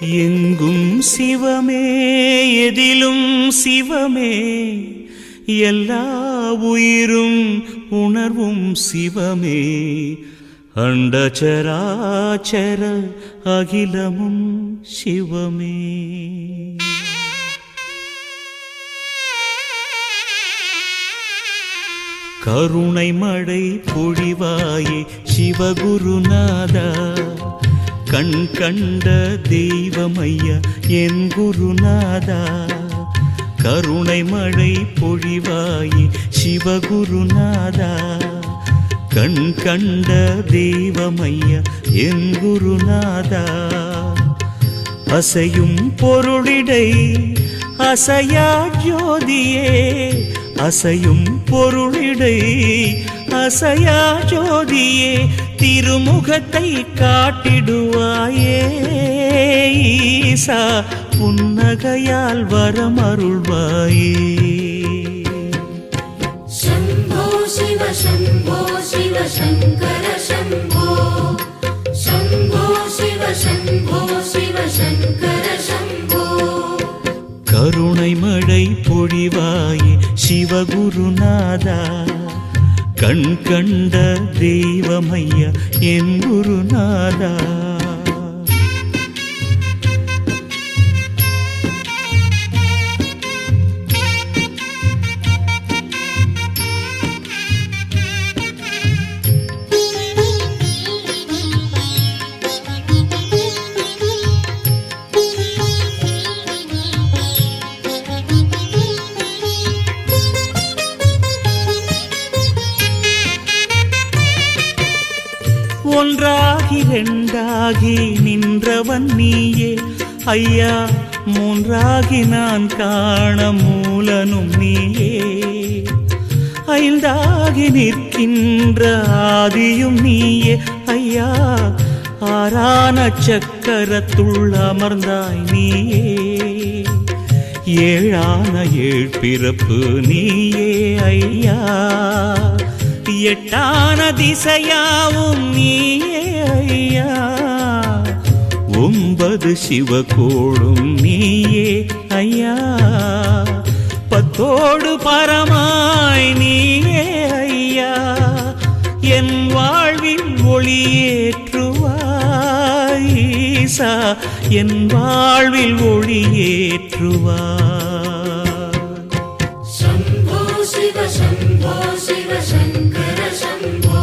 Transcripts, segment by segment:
எங்கும் சிவமே எதிலும் சிவமே எல்லா உயிரும் உணர்வும் சிவமே அண்டசராசர அகிலமும் சிவமே. கருணை மழை பொழிவாயே சிவகுருநாதா, கண் கண்ட தெய்வமையா என் குருநாதா. கருணை மழை பொழிவாயே சிவகுருநாதா, கண் கண்ட தெய்வமையா என் குருநாதா. அசையும் பொருளிடை அசையா ஜோதியே, அசையும் பொருளிடை அசையா ஜோதியே, திருமுகத்தை காட்டிடுவாயே ஈசா, புன்னகையால் வரமருள்வாயே. शम्भो शिव शम्भो शिव शङ्कर शम्भो, शम्भो शिव शम्भो शिव शङ्कर शम्भो. கருணை மழை பொழிவாயே சிவகுருநாதா, கண் கண்ட தெய்வமையா என் குருநாதா. ஒன்றாகி இரண்டாகி நின்றவன் நீயே ஐயா, மூன்றாகி நான் காண மூலனும் நீயே. ஐந்தாகி நிற்கின்ற ஆதியும் நீயே ஐயா, ஆறான சக்கரத்துள் அமர்ந்தாய் நீயே. ஏழான ஏழ்பிறப்பு நீயே ஐயா, எட்டான திசையாவும் நீயே ஐயா. ஒன்பது சிவகோடும் நீயே ஐயா, பத்தோடு பரமாய் நீயே ஐயா. என் வாழ்வில் ஒளியேற்றுவாய் ஈசா, என் வாழ்வில் ஒளியேற்றுவாய். शम्भो शिव शम्भो शिव शङ्कर शम्भो,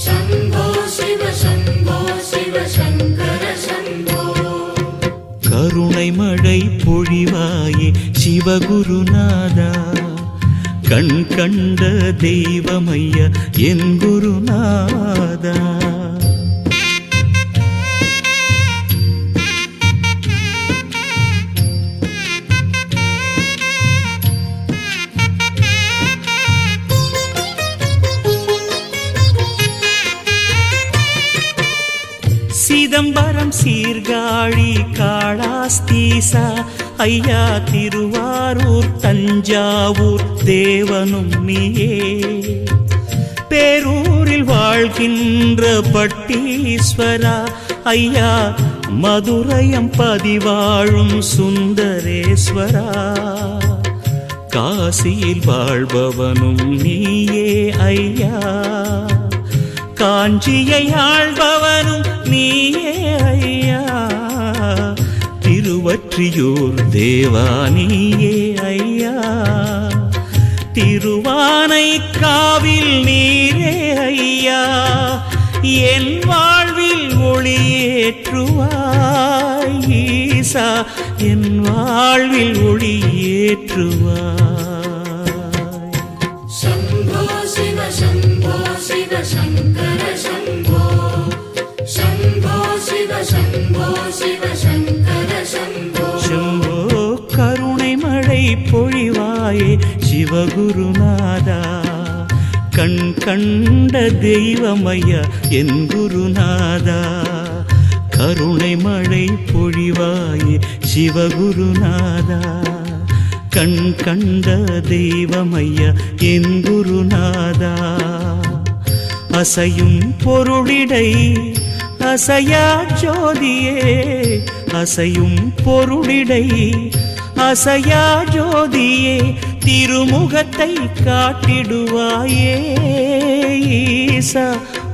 शम्भो शिव शम्भो शिव शङ्कर शम्भो. கருணை மழை பொழிவாயே சிவகுருநாதா, கண் கண்ட தெய்வமையா என் குருநாதா. சிதம்பரம் சீர்காழி காளாஸ்தீசா ஐயா, திருவாரூர் தஞ்சாவூர் தேவனும் நீயே. பேரூரில் வாழ்கின்ற பட்டீஸ்வரா ஐயா, மதுரையம் பதிவாழும் சுந்தரேஸ்வரா. காசியில் வாழ்பவனும் நீயே ஐயா, காஞ்சியை ஆள்பவனும் நீயே ஐயா. திருவற்றியூர் தேவா நீயே ஐயா, திருவானைக்காவில் நீரே ஐயா. என் வாழ்வில் ஒளியேற்றுவாய் ஈசா, என் வாழ்வில் ஒளியேற்றுவாய். शम्भो शिव शम्भो शिव शङ्कर शम्भो, शम्भो शिव शम्भो शिव शङ्कर शम्भो. शम्भो கருணை மழை பொழிவாயே சிவகுருநாதா, கண் கண்ட தெய்வமையா என் குருநாதா. கருணை மழை பொழிவாயே சிவகுருநாதா, கண் கண்ட தெய்வமையா என் குருநாதா. அசையும் பொருளிடை அசையா ஜோதியே, அசையும் பொருளிடை அசையா ஜோதியே திருமுகத்தை காட்டிடுவாயே ஈசா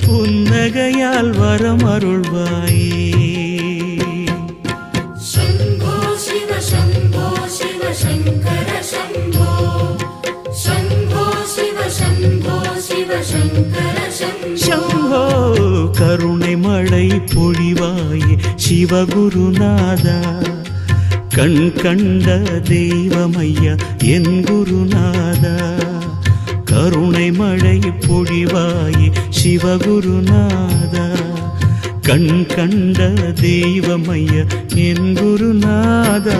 புன்னகையால் வரமருள்வாயே शम्भो शिव शम्भो शिव शङ्कर शम्भो शम्भो शिव शम्भो शिव शङ्कर शम्भो शम्भो கருணை மழை பொழிவாயே சிவகுருநாதா கண் கண்ட தெய்வமையா என் குருநாதா கருணை மழை பொழிவாயே சிவகுருநாதா கண் கண்ட தெய்வமையா என் குருநாதா